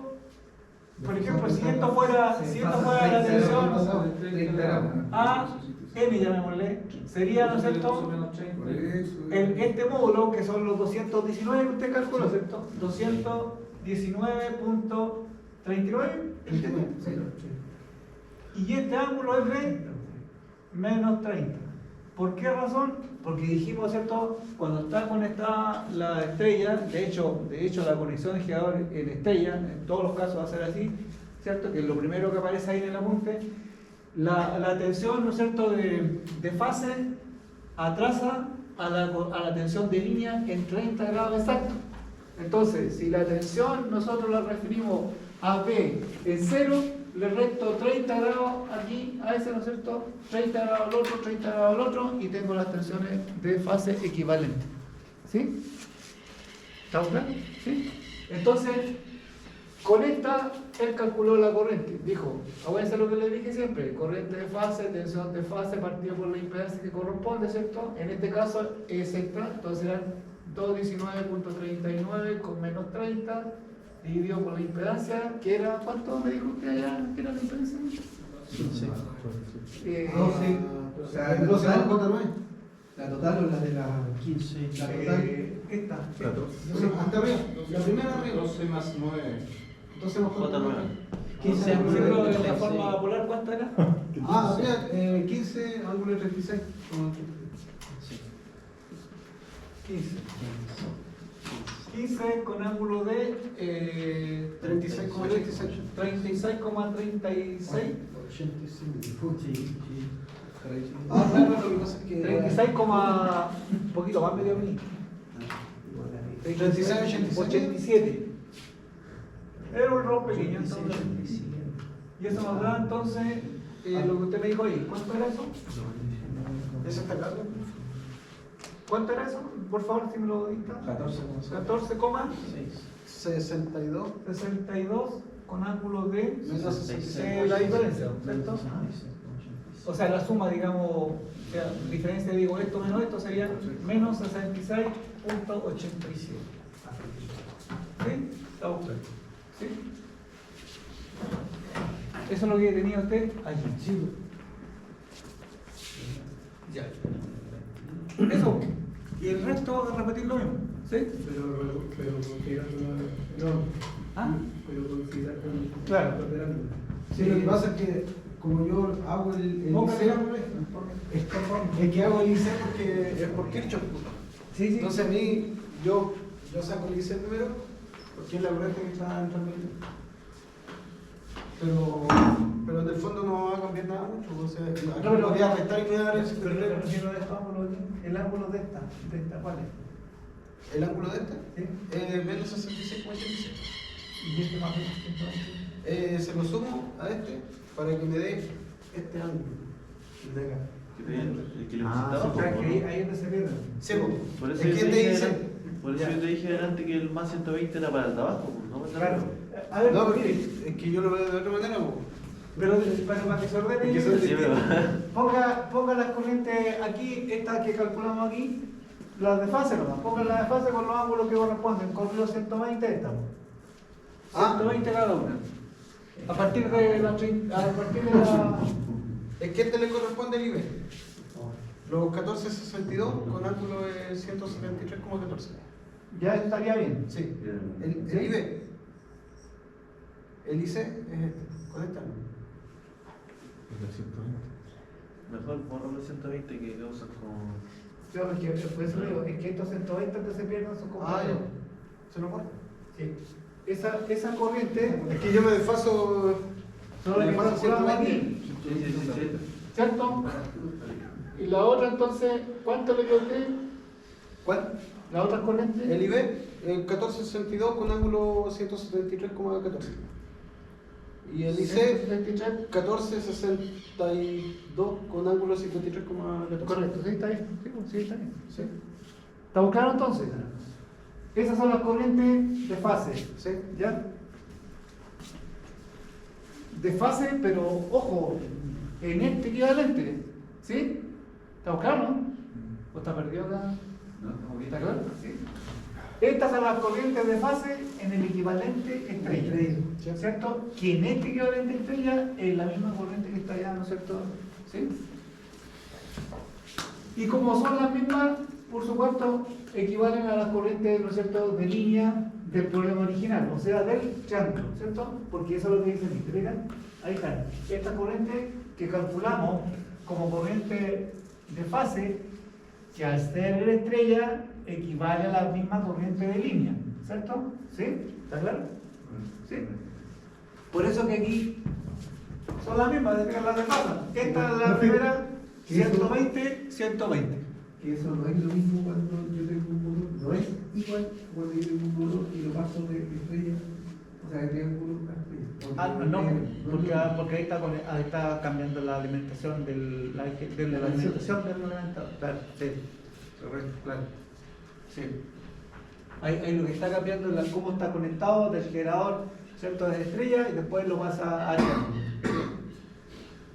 S1: Por ejemplo, si esto fuera la tensión A, N llamémosle, sería, ¿no es cierto? Este módulo, que son los 219 que usted calculó, ¿cierto? 219.39. Y este ángulo es de menos 30. ¿Por qué razón? Porque dijimos, ¿cierto? Cuando está conectada la estrella, de hecho la conexión de generador en estrella, en todos los casos va a ser así, ¿cierto? Que es lo primero que aparece ahí en el apunte. La tensión, ¿no es cierto?, de fase atrasa a la tensión de línea en 30 grados exactos. Entonces, si la tensión nosotros la referimos a P en 0, le resto 30 grados aquí a ese, ¿no es cierto?, 30 grados al otro, 30 grados al otro, y tengo las tensiones de fase equivalentes. ¿Sí? ¿Estamos claros? ¿Sí? Entonces, con esta, él calculó la corriente. Dijo, acuérdense lo que le dije siempre, corriente de fase, tensión de fase, partido por la impedancia que corresponde, ¿cierto? En este caso es esta, entonces eran 219.39 con menos 30, dividido por la impedancia, que era, ¿cuánto me dijo usted allá que era la impedancia?
S6: 15.
S2: 12.
S5: O sea, el 12 más J9.
S2: La total o la de la
S6: 15.
S2: La total.
S1: Esta.
S5: Hasta arriba. La primera arriba.
S3: 12 más 9.
S5: 12 más
S4: J9.
S1: 15 ángulos de la forma polar, ¿cuánto era?
S5: Ah, había 15, ángulo de 36.
S1: 15 con ángulo de
S5: 36,36.
S1: 36,36.
S6: 85.
S5: Ah, claro, lo que pasa es que
S1: 36, un poquito más medio mil. 87. Era un error pequeño, entonces. Y eso nos da entonces lo que usted me dijo ahí. ¿Cuánto era eso?
S5: ¿Ese está claro?
S1: ¿Cuánto era eso? Por favor, si me lo dicta.
S5: 62
S1: 14,62 con ángulo de
S5: menos 66.
S1: la diferencia, ¿cierto? O sea, la suma, digamos, o sea, diferencia, digo, esto menos esto sería menos 66.87. ¿Sí? ¿Está usted? ¿Sí? Eso es lo que tenía usted allí. Sí. Ya. Eso. Y el resto repetir lo mismo. ¿Sí?
S2: Pero considerando
S1: ¿Ah?
S2: pero considerando
S1: Claro.
S5: Sí, lo que pasa es que como yo hago el
S1: Póngale
S5: liceo,
S1: ángulo.
S5: es que hago el liceo porque es por Kirchhoff.
S1: Sí, sí.
S5: Entonces a mí, yo saco el liceo primero Porque es la corriente que está entrando aquí. Pero en el fondo no va a cambiar nada mucho. O sea, aquí
S1: No, pero-
S5: voy a restar y me voy a dar el
S1: Pero me
S5: 53.
S1: refiero a estos ángulos aquí, el ángulo de esta, ¿cuál es?
S5: El ángulo de este
S1: ¿Sí?
S5: menos 66,86.
S1: Y este más o menos 120.
S5: Se lo sumo a este para que me dé este ángulo. El de acá.
S4: Que te- el que le
S1: Ah,
S4: pusiste
S1: sí,
S4: abajo,
S1: claro,
S4: ¿no?
S1: que ahí es donde se pierde.
S5: Sí, po.
S4: Por eso
S5: Es
S4: yo
S5: que
S4: te
S5: te
S4: dije
S5: dice.
S4: delante- por eso yo te dije delante que el más 120 era para el de abajo, pues, no para el de
S1: Claro.
S4: arriba.
S1: A ver,
S5: No,
S1: mire,
S5: porque es que yo lo veo de otra manera, po.
S1: pero para que se ordene,
S5: Es que son
S4: Sí, pero-
S1: ponga las corrientes aquí, estas que calculamos aquí, las de fase nomás, ponga las de fase con los ángulos que corresponden, con los 120 estas.
S5: Ah.
S1: 120 cada una. A partir de la...
S5: Es que este le corresponde el IB. Los 1462 con ángulo de 173,14.
S1: Ya estaría bien.
S5: Sí.
S4: Bien.
S5: El IB. El IC es este. Con este ángulo.
S4: Mejor borro los 120 que causas con.
S1: Yo, es que, por eso digo, es que estos 120 que se pierden son como...
S5: Ah, ya. ¿Se lo corta?
S1: Sí. Esa corriente,
S5: Es que yo me desfaso.
S1: son las que
S5: desfaso
S1: calculamos
S5: 120.
S1: aquí,
S4: Sí.
S1: ¿cierto? Y la otra entonces, ¿cuánto le dio usted?
S5: ¿Cuál?
S1: La otra corriente.
S5: El IB, 1462 con ángulo 173,14. Y el IC,
S1: 173.
S5: 1462 con ángulo 53,14.
S1: Correcto, sí, está bien. Sí, pues, sí, está bien.
S5: Sí.
S1: ¿Estamos claros entonces? Esas son las corrientes de fase.
S5: Sí.
S1: ¿Ya? De fase, pero ojo, en este equivalente. ¿Sí? ¿Estamos claros, no? ¿O está perdido acá? No, ¿está claro? Sí. Estas son las corrientes de fase en el equivalente estrella. ¿Cierto? Que en este equivalente estrella es la misma corriente que está allá, ¿no es cierto? ¿Sí? Y como son las mismas, por supuesto, equivalen a las corrientes, ¿no es cierto?, de línea del problema original, o sea, del triángulo, ¿cierto? Porque eso es lo que dice aquí, ¿te fijan? Ahí están. Esta corriente que calculamos como corriente de fase, que al ser estrella equivale a la misma corriente de línea, ¿cierto? ¿Sí? ¿Está claro? ¿Sí? Por eso que aquí son las mismas, ¿te fijan? Las de fase. Esta es la primera, 120, 120.
S2: Que eso no es lo mismo cuando yo tengo un motor, no es igual cuando yo tengo un motor y lo paso de estrella, o sea, de triángulo a estrella.
S1: Porque ahí está cambiando la alimentación de la alimentación del alimentador. Claro, sí, correcto, claro. Sí. Ahí lo que está cambiando es cómo está conectado del generador, ¿cierto?, de estrella y después lo pasa a triángulo.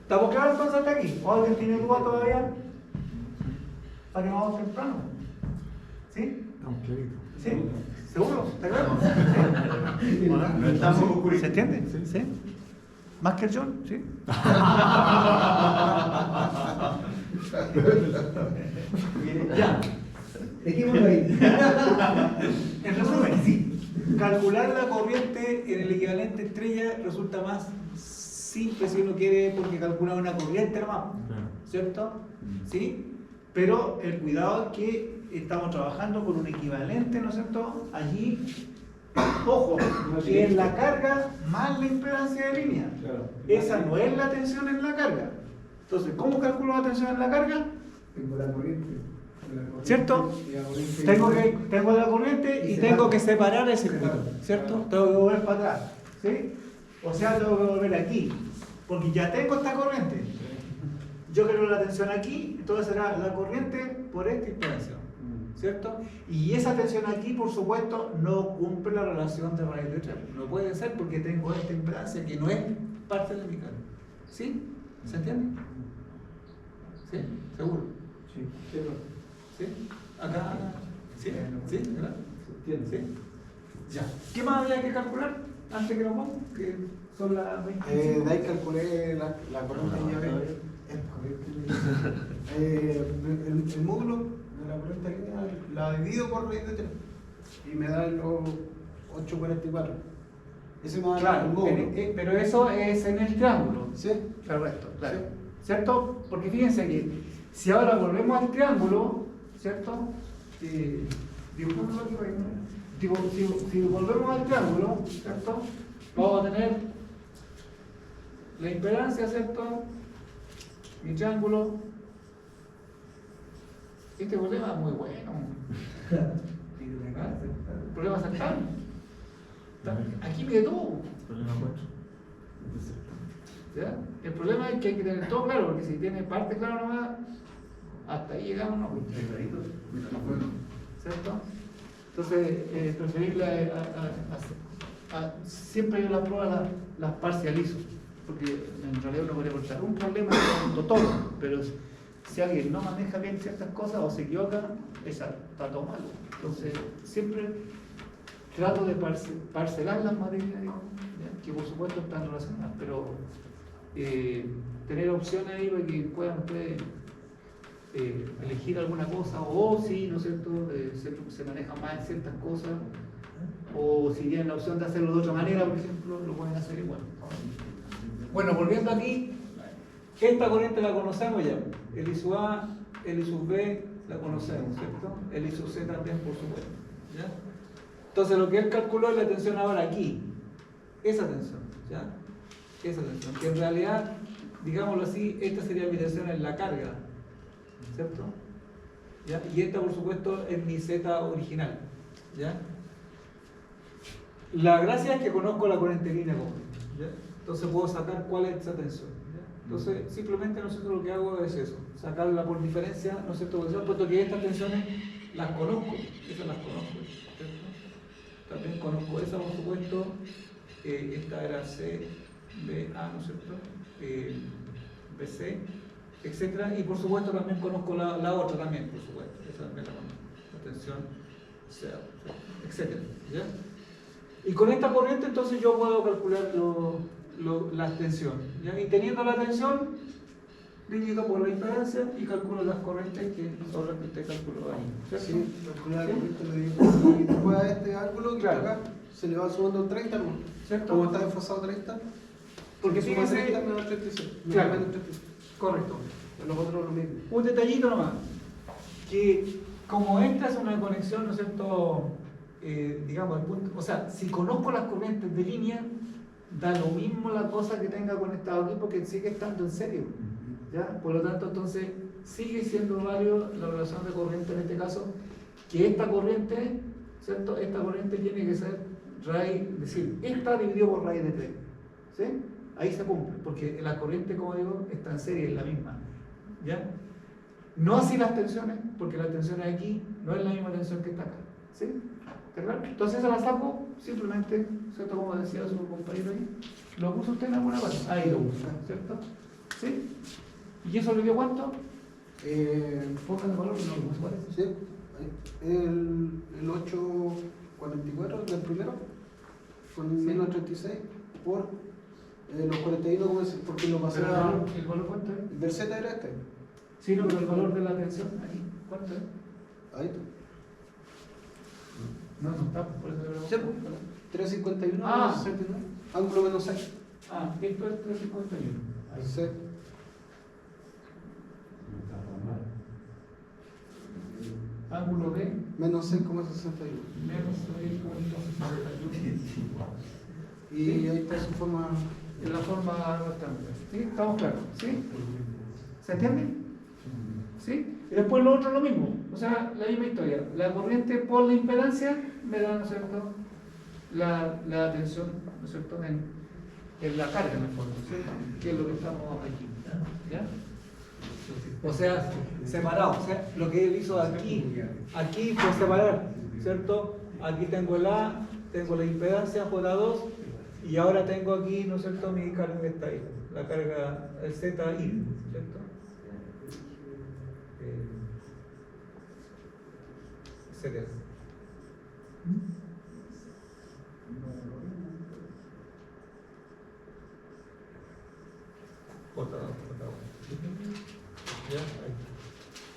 S1: ¿Estamos claros entonces hasta aquí? ¿O alguien tiene duda todavía? ¿Para que vamos temprano? ¿Sí?
S7: Estamos claritos.
S1: ¿Sí? ¿Seguro? ¿Está claro?
S7: No estamos oscuritos.
S1: ¿Se entiende? ¿Sí? ¿Más que el John? ¿Sí? Ya.
S2: Dejémoslo ahí.
S1: En resumen, sí. Calcular la corriente en el equivalente estrella resulta más simple si uno quiere, porque calcula una corriente nomás, ¿cierto? ¿Sí? Pero el cuidado es que estamos trabajando con un equivalente, ¿no es cierto? Allí, ojo, que es la carga más la impedancia de línea.
S3: Claro.
S1: Esa no es la tensión en la carga. Entonces, ¿cómo calculo la tensión en la carga?
S2: Tengo la corriente.
S1: ¿Cierto?
S2: Y la corriente-
S1: Tengo la corriente y tengo que separar el circuito, ¿cierto? Tengo que volver para atrás, ¿sí? O sea, tengo que volver aquí, porque ya tengo esta corriente. Yo quiero la tensión aquí, entonces será la corriente por esta impedancia, ¿cierto? Y esa tensión aquí, por supuesto, no cumple la relación de raíz de 3. No puede ser porque tengo esta impedancia que no es parte de mi carga. ¿Sí? ¿Se entiende? ¿Sí? ¿Seguro?
S3: Sí.
S1: ¿Sí? ¿Acá? ¿Sí? ¿Sí? ¿Verdad?
S3: Se entiende.
S1: ¿Sí? Ya. ¿Qué más había que calcular antes que nos vamos? Que son las 20.
S5: De ahí calculé la corriente de llave. El módulo de la corriente lineal la divido por raíz de 3 y me da los 8,44. Ese me da el
S1: Claro,
S5: módulo.
S1: pero eso es en el triángulo.
S5: ¿Sí?
S1: Correcto, claro.
S5: Sí.
S1: ¿Cierto? Porque fíjense que si ahora volvemos al triángulo, ¿cierto? Dibujámoslo aquí para que no- si volvemos al triángulo, ¿cierto? Vamos a tener la impedancia, ¿cierto? Mi triángulo. Este problema es muy bueno. El problema cercano. Aquí mide todo.
S4: Problema 4.
S1: ¿Ya? El problema es que hay que tener todo claro, porque si tiene parte clara nomás, hasta ahí llegamos, ¿no? ¿Cierto? Entonces, preferible siempre yo la prueba las parcializo, porque en realidad uno puede encontrar un problema con todo, pero si alguien no maneja bien ciertas cosas o se equivoca, está todo mal. Entonces, siempre trato de parcelar las materias, digamos, ¿ya? Que por supuesto están relacionadas, pero tener opciones ahí para que puedan ustedes elegir alguna cosa, o si, ¿no es cierto?, se maneja más en ciertas cosas, o si tienen la opción de hacerlo de otra manera, por ejemplo, lo pueden hacer igual. Bueno, volviendo aquí, esta corriente la conocemos ya, el I sub A, el I sub B la conocemos, ¿cierto? El I sub C también, por supuesto, ¿ya? Entonces lo que él calculó es la tensión ahora aquí, esa tensión, ¿ya? Esa tensión, que en realidad, digámoslo así, esta sería mi tensión en la carga, ¿cierto? ¿Ya? Y esta, por supuesto, es mi Z original, ¿ya? La gracia es que conozco la corriente línea común, ¿ya? Entonces puedo sacar cuál es esa tensión, ¿ya? Entonces, simplemente nosotros lo que hago es eso, sacarla por diferencia, ¿no es cierto? Puesto que estas tensiones las conozco, esas las conozco, ¿cierto? También conozco esa, por supuesto, esta era C, B, A, ¿no es cierto? BC, etcétera, y por supuesto también conozco la otra también, por supuesto, esa también la conozco, la tensión C, etcétera, ¿ya? Y con esta corriente entonces yo puedo calcular la tensión, ¿ya? Y teniendo la tensión, divido por la impedancia y calculo las corrientes que son las que usted calculó ahí, ¿cierto?
S5: Sí, calcular la corriente lo digo. Y después a este ángulo que
S1: Claro.
S5: acá se le va sumando 30, ¿no?
S1: ¿Cierto?
S5: Como está desfasado 30,
S1: Porque
S5: se suma
S1: fíjese-
S5: 30 menos 36.
S1: Claro.
S5: Menos 36.
S1: Correcto.
S5: Los otros lo mismo.
S1: Un detallito nomás, que como esta es una conexión, ¿no es cierto?, digamos, el punto, o sea, si conozco las corrientes de línea, da lo mismo la cosa que tenga conectado aquí porque sigue estando en serio, ¿ya? Por lo tanto, entonces, sigue siendo válido la relación de corriente en este caso, que esta corriente, ¿cierto?, esta corriente tiene que ser raíz, es decir, esta dividido por raíz de 3, ¿sí? Ahí se cumple, porque la corriente, como digo, está en serie, es la misma, ¿ya? No así las tensiones, porque las tensiones aquí no es la misma tensión que está acá, ¿sí? ¿Está claro? Entonces esa la saco simplemente, ¿cierto? Como decía su compañero ahí, lo puso usted en alguna parte, ahí lo puso, ¿cierto? ¿Sí? ¿Y eso le dio cuánto? Pongan el valor, no lo puso, parece.
S5: Sí, ahí. El 844 del primero, con
S1: Sí.
S5: 1936, por los 41, como es, porque lo pasé
S1: Pero
S5: a.
S1: ¿el valor cuánto es?
S5: El del Z era este.
S1: Sí, no, pero el valor de la tensión, ahí, ¿cuánto es?
S5: Ahí está.
S1: No, no está, por eso le
S5: Sí, 351
S1: Ah.
S5: menos 69. Ángulo menos 6.
S1: Ah, esto es 351. Ahí.
S5: Sí.
S1: Ángulo B
S5: Menos 6,61.
S1: menos 6,61.
S5: Y ahí está su forma.
S1: En la forma rectangular. ¿Sí? ¿Estamos claros? ¿Sí? ¿Se entiende? ¿Sí? Y después lo otro es lo mismo. O sea, la misma historia. La corriente por la impedancia me da, ¿no es cierto?, la tensión, ¿no es cierto?, en la carga en el fondo. ¿Sí? Que es lo que estamos aquí. ¿Ya? O sea, separado. O sea, lo que él hizo aquí fue separar, ¿cierto? Aquí tengo el A, tengo la impedancia J2, y ahora tengo aquí, ¿no es cierto?, mi carga que está ahí, la carga, el ZI, ¿cierto? Etcétera. J2. ¿Ya? Ahí.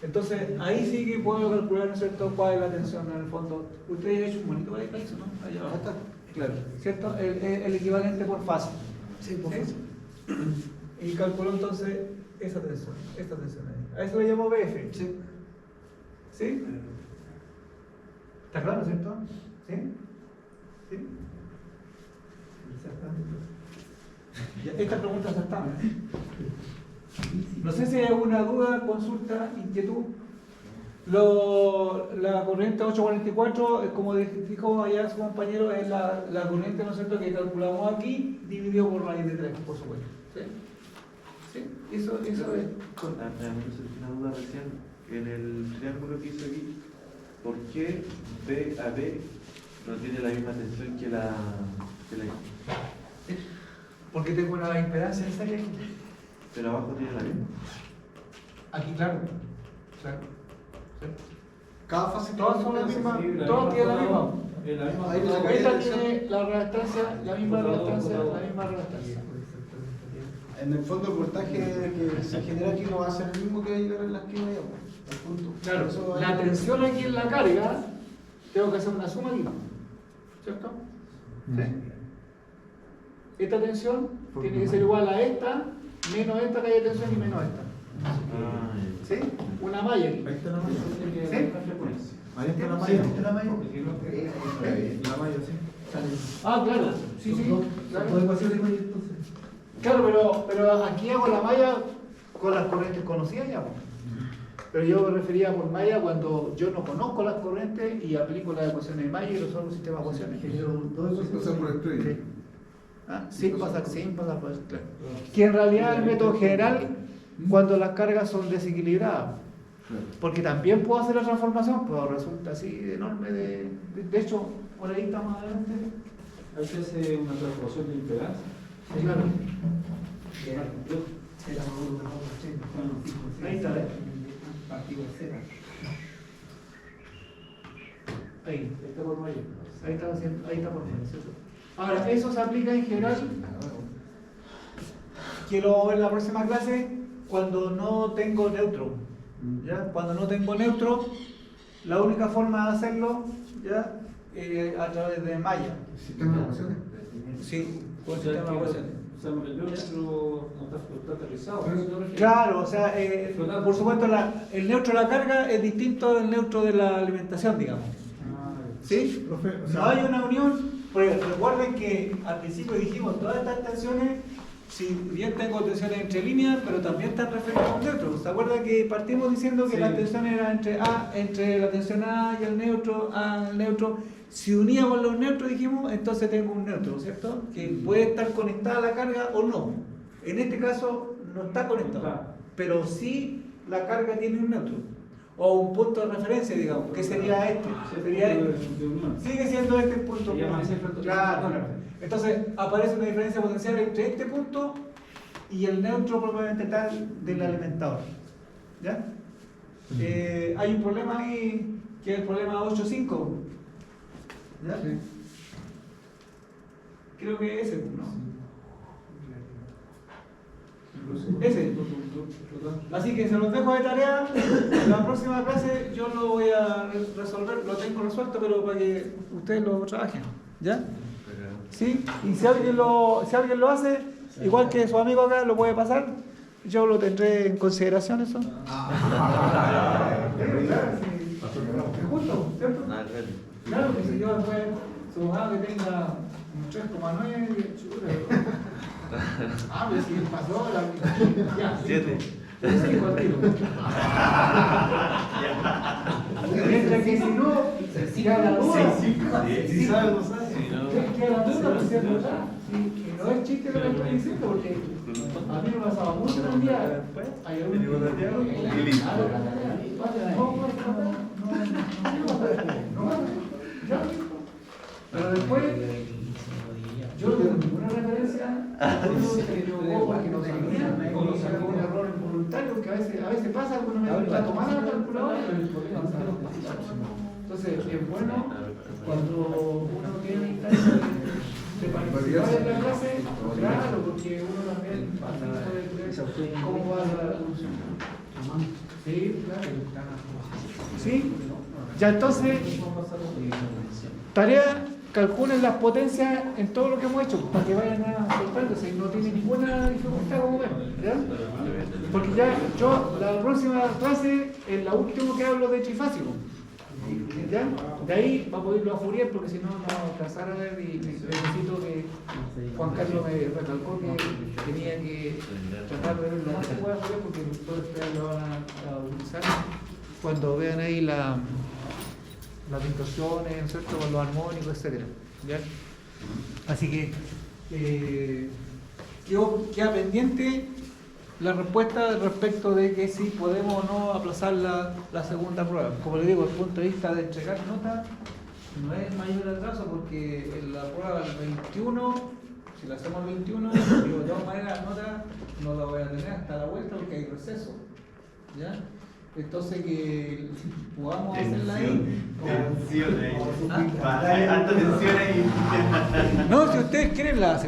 S1: Entonces, ahí sí que puedo calcular, ¿no es cierto?, cuál es la tensión en el fondo. Ustedes han hecho un bonito ahí, ¿no? Allá abajo.
S5: Ahí está.
S1: Claro, ¿cierto? El equivalente por fase.
S5: Sí, por favor.
S1: Y calculó entonces esa tensión ahí. A eso le llamó BF.
S5: Sí.
S1: ¿Sí? ¿Está claro, cierto? ¿Sí? ¿Sí? Ya, esta pregunta acertada. No sé si hay alguna duda, consulta, inquietud. La corriente 844, como dijo allá su compañero, es la corriente, ¿no es cierto?, que calculamos aquí, dividido por raíz de 3, por supuesto. ¿Sí? ¿Sí? Eso es.
S4: Me surgió una duda recién. En el triángulo que hice aquí, ¿por qué BAB no tiene la misma tensión que la
S1: Porque tengo una impedancia necesaria aquí.
S4: pero abajo tiene la misma?
S1: Aquí, claro. Claro. ¿Sí?
S5: Cada fase
S1: Todas son la misma,
S3: Sí,
S1: todas tienen la misma.
S3: En la misma
S5: Ahí no se
S3: forma.
S5: cae.
S1: Esta tiene la reactancia, la misma reactancia.
S5: En el fondo el voltaje que se genera aquí no va a ser el mismo que va a llegar en la esquina allá, al punto.
S1: Claro,
S5: Por eso
S1: la tensión aquí en la carga, tengo que hacer una suma aquí, ¿cierto? ¿Sí? Esta tensión tiene que ser igual a esta, menos esta que hay de tensión y menos esta. ¿Sí? Una malla aquí.
S7: Ahí está la malla.
S1: ¿Sí?
S7: Ahí está la
S1: Sí,
S7: malla.
S1: ¿está la malla?
S7: La malla, sí.
S1: Ah, claro, sí, sí.
S6: Dos
S1: Claro.
S6: ecuaciones con entonces.
S1: Claro, pero aquí hago la malla con las corrientes conocidas ya. Pero yo me refería por malla cuando yo no conozco las corrientes y aplico las ecuaciones de malla y resuelvo el sistema de ecuaciones.
S6: Genero dos
S7: Pasa
S6: ecuaciones.
S7: por estrella.
S1: Ah, sin pasar por estrés. Que en realidad el método general cuando las cargas son desequilibradas. Porque también puedo hacer la transformación, pero resulta así enorme de hecho, por ahí estamos adelante.
S3: Ahí se hace una transformación de impedancia.
S1: Sí, claro.
S6: Ahí está, partido cero.
S1: Ahí.
S3: Está por mayo.
S1: Ahí está por medio, ¿cierto? Ahora, eso se aplica en general. Quiero ver la próxima clase cuando no tengo neutro. ¿Ya? Cuando no tengo neutro, la única forma de hacerlo, ¿ya? A través de malla.
S7: ¿Sistema de ecuaciones?
S1: Sí, con
S3: O sea,
S1: sistema de ecuaciones.
S3: o sea, el neutro no está aterrizado. ¿a eso te refieres?
S1: Claro, o sea, por supuesto, el neutro de la carga es distinto del neutro de la alimentación, digamos. ¿Sí?
S7: Profe, o
S1: No
S7: sea,
S1: hay una unión, porque recuerden que al principio dijimos todas estas tensiones, si bien tengo tensiones entre líneas, pero también están referidas a un neutro. ¿Se acuerdan que partimos diciendo que
S3: Sí.
S1: las tensiones eran entre la tensión A y el neutro, A el neutro? Si uníamos los neutros, dijimos, entonces tengo un neutro, ¿cierto? Que puede estar conectada a la carga o no. En este caso no está conectado, pero sí la carga tiene un neutro. O un punto de referencia, digamos, que sería este. Sería este.
S3: de unión.
S1: Sigue siendo este el punto.
S3: Se llama ese punto.
S1: Claro. Entonces aparece una diferencia potencial entre este punto y el neutro propiamente tal del alimentador. ¿Ya? Hay un problema ahí que es el problema 8.5. ¿Ya?
S7: sí.
S1: Creo que ese, ¿no? Ese. Así que se los dejo de tarea. La próxima clase yo lo voy a resolver, lo tengo resuelto, pero para que ustedes lo trabajen. ¿Ya? ¿Sí? Y si alguien lo hace, igual que su amigo acá, lo puede pasar, yo lo tendré en consideración eso. Es justo, ¿cierto? Claro, que si yo después, supongamos que tenga un 3,9, chuta. Ah, pero si pasó la... Ya,
S4: 7.
S1: Sí, contigo. Mientras que si no, queda la duda.
S5: Si sabes, no sabes.
S1: Queda la duda, ¿no es cierto? Y no es chiste lo que estoy diciendo, porque a mí me pasaba mucho un día. Hay algún pero después yo no tengo ninguna referencia a porque no sabía o no sabía un error involuntario que a veces pasa cuando me la tomada la calculadora. Entonces es bueno cuando uno tiene instancia de participar en la clase, claro, porque uno también puede ver cómo va la evolución. Sí, claro. Sí, ya entonces, tarea, calculen las potencias en todo lo que hemos hecho, para que vayan soltándose y no tiene ninguna dificultad como ven, ¿ya? Porque ya yo, la próxima clase es la última que hablo de trifásico, ¿Ya? De ahí va a poderlo a Fourier porque si no, no va a alcanzar a ver y necesito que Juan Carlos me recalcó que tenía que tratar de ver lo más que pueda Fourier porque los doctores lo van a utilizar cuando vean ahí las distorsiones, ¿cierto? Con los armónicos, etcétera. ¿Ya? Así que queda pendiente la respuesta respecto de que si podemos o no aplazar la segunda prueba. Como le digo, desde el punto de vista de entregar nota, no es mayor atraso porque en la prueba del 21, si la hacemos el 21, digo, de todas maneras la nota no la voy a tener hasta la vuelta porque hay receso. ¿Ya? Entonces que podamos hacerla ahí.
S8: Tensión ahí. Hay alta tensión ahí.
S1: No, si ustedes quieren la hacen.